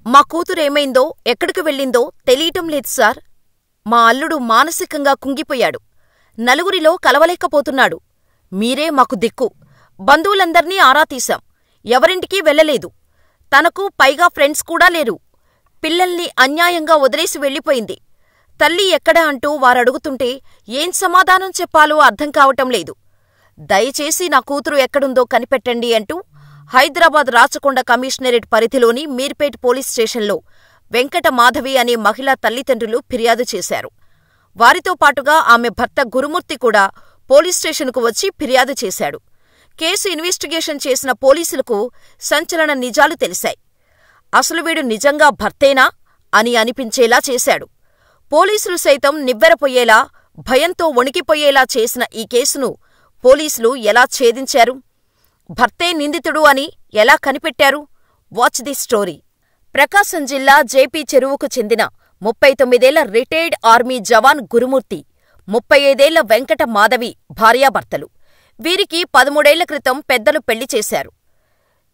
మా కూతురేమైందో, ఎక్కడికి వెళ్ళిందో తెలీటం లేదు సార్. మా అల్లుడు మానసికంగా కుంగిపోయాడు. నలుగురిలో కలవలేకపోతున్నాడు. మీరే మాకు దిక్కు. బంధువులందర్నీ ఆరా తీశాం. ఎవరింటికీ వెళ్ళలేదు. తనకు పైగా ఫ్రెండ్స్ కూడా లేరు. పిల్లల్ని అన్యాయంగా వదిలేసి వెళ్ళిపోయింది. తల్లి ఎక్కడ అంటూ వారడుగుతుంటే ఏం సమాధానం చెప్పాలో అర్థం కావటం లేదు. దయచేసి నా కూతురు ఎక్కడుందో కనిపెట్టండి అంటూ హైదరాబాద్ రాచకొండ కమిషనరేట్ పరిధిలోని మీర్పేట్ పోలీస్ స్టేషన్లో వెంకట మాధవి అనే మహిళా తల్లిదండ్రులు ఫిర్యాదు చేశారు. వారితో పాటుగా ఆమె భర్త గురుమూర్తి కూడా పోలీస్ స్టేషన్కు వచ్చి ఫిర్యాదు చేశాడు. కేసు ఇన్వెస్టిగేషన్ చేసిన పోలీసులకు సంచలన నిజాలు తెలిశాయి. అసలు వీడు నిజంగా భర్తేనా అని అనిపించేలా చేశాడు. పోలీసులు సైతం నివ్వెరపోయేలా, భయంతో వణికిపోయేలా చేసిన ఈ కేసును పోలీసులు ఎలా ఛేదించారు? భర్తే నిందితుడు అని ఎలా కనిపెట్టారు? Watch the story. ప్రకాశం జిల్లా జేపీ చెరువుకు చెందిన 39 రిటైర్డ్ ఆర్మీ జవాన్ గురుమూర్తి, 35 వెంకట మాధవి భార్యాభర్తలు. వీరికి 13 క్రితం పెద్దలు పెళ్లి చేశారు.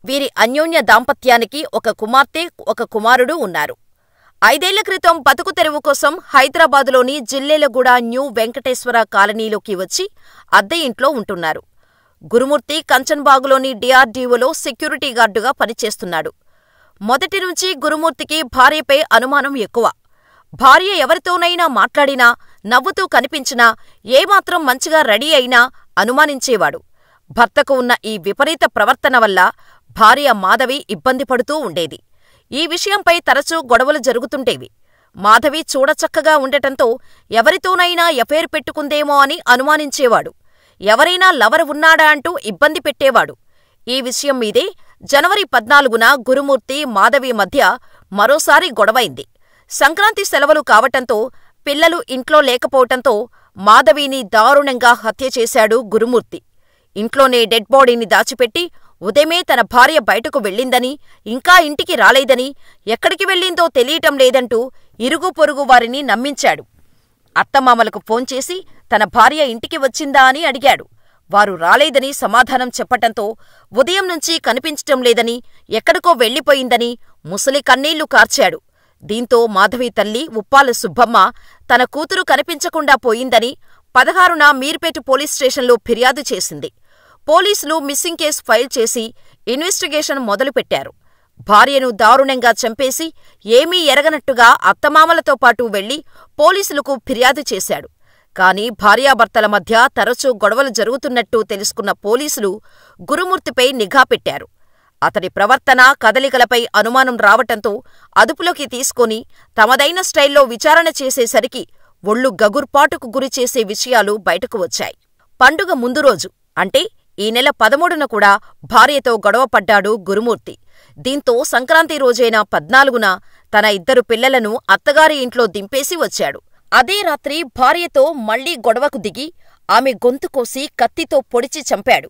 వీరి అన్యోన్య దాంపత్యానికి ఒక కుమార్తె, ఒక కుమారుడు ఉన్నారు. 5 క్రితం బతుకు తెరువు కోసం హైదరాబాదులోని జిల్లేలగూడ న్యూ వెంకటేశ్వర కాలనీలోకి వచ్చి అద్దె ఇంట్లో ఉంటున్నారు. గురుమూర్తి కంచన్బాగులోని డిఆర్డీఓలో సెక్యూరిటీ గార్డుగా పనిచేస్తున్నాడు. మొదటి నుంచి గురుమూర్తికి భార్యపై అనుమానం ఎక్కువ. భార్య ఎవరితోనైనా మాట్లాడినా, నవ్వుతూ కనిపించినా, ఏమాత్రం మంచిగా రెడీ అయినా అనుమానించేవాడు. భర్తకు ఉన్న ఈ విపరీత ప్రవర్తన వల్ల భార్య మాధవి ఇబ్బంది పడుతూ ఉండేది. ఈ విషయంపై తరచూ గొడవలు జరుగుతుండేవి. మాధవి చూడచక్కగా ఉండటంతో ఎవరితోనైనా ఎఫైర్ పెట్టుకుందేమో అని అనుమానించేవాడు. ఎవరైనా లవర్ ఉన్నాడా అంటూ ఇబ్బంది పెట్టేవాడు. ఈ విషయం మీదే జనవరి 14న గురుమూర్తి, మాధవి మధ్య మరోసారి గొడవైంది. సంక్రాంతి సెలవులు కావటంతో పిల్లలు ఇంట్లో లేకపోవటంతో మాధవిని దారుణంగా హత్య చేశాడు గురుమూర్తి. ఇంట్లోనే డెడ్ బాడీని దాచిపెట్టి ఉదయమే తన భార్య బయటకు వెళ్ళిందని, ఇంకా ఇంటికి రాలేదని, ఎక్కడికి వెళ్ళిందో తెలియటం లేదంటూ ఇరుగు పొరుగు వారిని నమ్మించాడు. అత్తమామలకు ఫోన్ చేసి తన భార్య ఇంటికి వచ్చిందా అని అడిగాడు. వారు రాలేదని సమాధానం చెప్పటంతో ఉదయం నుంచి కనిపించటం లేదని, ఎక్కడికో వెళ్ళిపోయిందని ముసలి కన్నీళ్లు కార్చాడు. దీంతో మాధవి తల్లి ఉప్పాల సుబ్బమ్మ తన కూతురు కనిపించకుండా పోయిందని 16న మీర్పేట పోలీస్ స్టేషన్లో ఫిర్యాదు చేసింది. పోలీసులు మిస్సింగ్ కేసు ఫైల్ చేసి ఇన్వెస్టిగేషన్ మొదలుపెట్టారు. భార్యను దారుణంగా చంపేసి ఏమీ ఎరగనట్టుగా అత్తమామలతో పాటు వెళ్లి పోలీసులకు ఫిర్యాదు చేశాడు. కాని భార్యాభర్తల మధ్య తరచూ గొడవలు జరుగుతున్నట్టు తెలుసుకున్న పోలీసులు గురుమూర్తిపై నిఘా పెట్టారు. అతడి ప్రవర్తన, కదలికలపై అనుమానం రావటంతో అదుపులోకి తీసుకొని తమదైన స్టైల్లో విచారణ చేసేసరికి ఒళ్ళు గగుర్పాటుకు గురిచేసే విషయాలు బయటకు వచ్చాయి. పండుగ ముందు రోజు అంటే ఈ నెల 13న కూడా భార్యతో గొడవపడ్డాడు గురుమూర్తి. దీంతో సంక్రాంతి రోజైన 14న తన 2 పిల్లలను అత్తగారి ఇంట్లో దింపేసి వచ్చాడు. అదే రాత్రి భార్యతో మళ్లీ గొడవకు దిగి ఆమె గొంతు కోసి కత్తితో పొడిచి చంపాడు.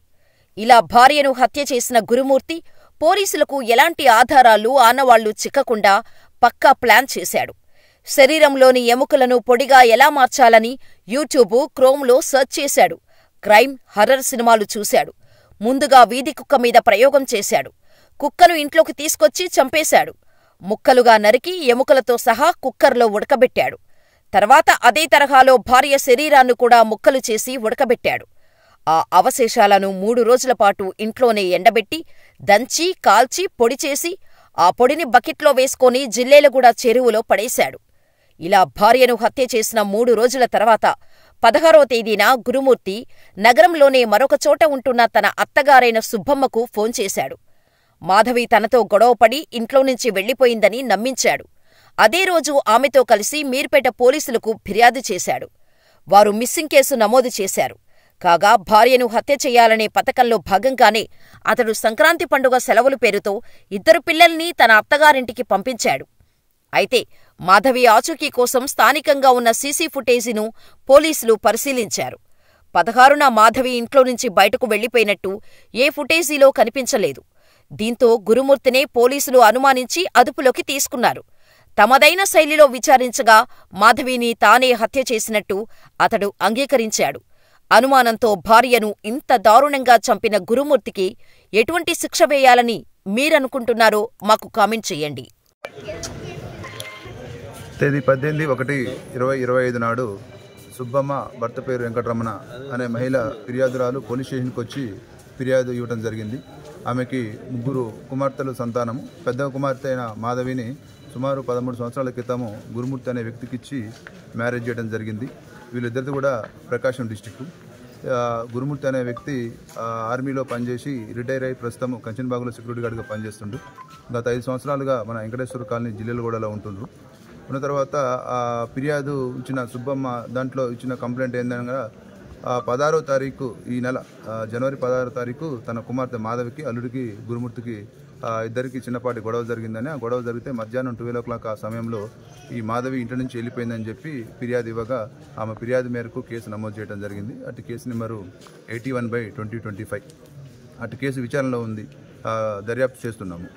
ఇలా భార్యను హత్య చేసిన గురుమూర్తి పోలీసులకు ఎలాంటి ఆధారాలు, ఆనవాళ్లు చిక్కకుండా పక్కా ప్లాన్ చేశాడు. శరీరంలోని ఎముకలను పొడిగా ఎలా మార్చాలని యూట్యూబ్, క్రోమ్లో సెర్చ్ చేశాడు. క్రైమ్, హర్రర్ సినిమాలు చూశాడు. ముందుగా వీధి కుక్క మీద ప్రయోగం చేశాడు. కుక్కను ఇంట్లోకి తీసుకొచ్చి చంపేశాడు. ముక్కలుగా నరికి ఎముకలతో సహా కుక్కర్లో ఉడకబెట్టాడు. తర్వాత అదే తరహాలో భార్య శరీరాన్ని కూడా ముక్కలు చేసి ఉడకబెట్టాడు. ఆ అవశేషాలను 3 రోజులపాటు ఇంట్లోనే ఎండబెట్టి, దంచి, కాల్చి, పొడి చేసి ఆ పొడిని బకెట్లో వేసుకొని జిల్లేలగూడ చెరువులో పడేశాడు. ఇలా భార్యను హత్య చేసిన 3 రోజుల తర్వాత 16వ తేదీన గురుమూర్తి నగరంలోనే మరొకచోట ఉంటున్న తన అత్తగారైన సుబ్బమ్మకు ఫోన్ చేశాడు. మాధవి తనతో గొడవపడి ఇంట్లోనుంచి వెళ్లిపోయిందని నమ్మించాడు. అదే రోజు ఆమెతో కలిసి మీర్పేట పోలీసులకు ఫిర్యాదు చేశాడు. వారు మిస్సింగ్ కేసు నమోదు చేశారు. కాగా భార్యను హత్య చేయాలనే పథకంలో భాగంగానే అతడు సంక్రాంతి పండుగ సెలవుల పేరుతో 2 పిల్లల్ని తన అత్తగారింటికి పంపించాడు. అయితే మాధవి ఆచూకీ కోసం స్థానికంగా ఉన్న సీసీ ఫుటేజీను పోలీసులు పరిశీలించారు. 16న మాధవి ఇంట్లోనుంచి బయటకు వెళ్లిపోయినట్టు ఏ ఫుటేజీలో కనిపించలేదు. దీంతో గురుమూర్తినే పోలీసులు అనుమానించి అదుపులోకి తీసుకున్నారు. తమదైన శైలిలో విచారించగా మాధవిని తానే హత్య చేసినట్టు అతడు అంగీకరించాడు. అనుమానంతో భార్యను ఇంత దారుణంగా చంపిన గురుమూర్తికి ఎటువంటి శిక్ష వేయాలని మీరనుకుంటున్నారో మాకు కామెంట్ చెయ్యండి. తేదీ 18/1/2025 నాడు సుబ్బమ్మ భర్త పేరు వెంకటరమణ అనే మహిళ ఫిర్యాదురాలు పోలీస్ స్టేషన్కి వచ్చి ఫిర్యాదు ఇవ్వడం జరిగింది. ఆమెకి 3 కుమార్తెలు సంతానము. పెద్ద కుమార్తె అయిన మాధవిని సుమారు 13 సంవత్సరాల క్రితము గురుమూర్తి అనే వ్యక్తికిచ్చి మ్యారేజ్ చేయడం జరిగింది. వీళ్ళిద్దరిది కూడా ప్రకాశం డిస్టిక్. గురుమూర్తి అనే వ్యక్తి ఆర్మీలో పనిచేసి రిటైర్ అయ్యి ప్రస్తుతం కంచన్బాగులో సెక్యూరిటీ గార్డ్గా పనిచేస్తుండు. గత 5 సంవత్సరాలుగా మన వెంకటేశ్వర కాలనీ జిల్లాలగూడలో ఉంటుండ్రు. ఉన్న తర్వాత ఫిర్యాదు ఇచ్చిన సుబ్బమ్మ దాంట్లో ఇచ్చిన కంప్లైంట్ ఏందనగా 16వ తారీఖు ఈ నెల జనవరి 16వ తారీఖు తన కుమార్తె మాధవికి అల్లుడికి గురుమూర్తికి ఇద్దరికి చిన్నపాటి గొడవ జరిగిందని, ఆ గొడవ జరిగితే మధ్యాహ్నం 12 o'clock ఆ సమయంలో ఈ మాధవి ఇంటి నుంచి వెళ్ళిపోయిందని చెప్పి ఫిర్యాదు ఇవ్వగా ఆమె ఫిర్యాదు మేరకు కేసు నమోదు చేయడం జరిగింది. అటు కేసు నెంబరు 81/2025. అటు కేసు విచారణలో ఉంది, దర్యాప్తు చేస్తున్నాము.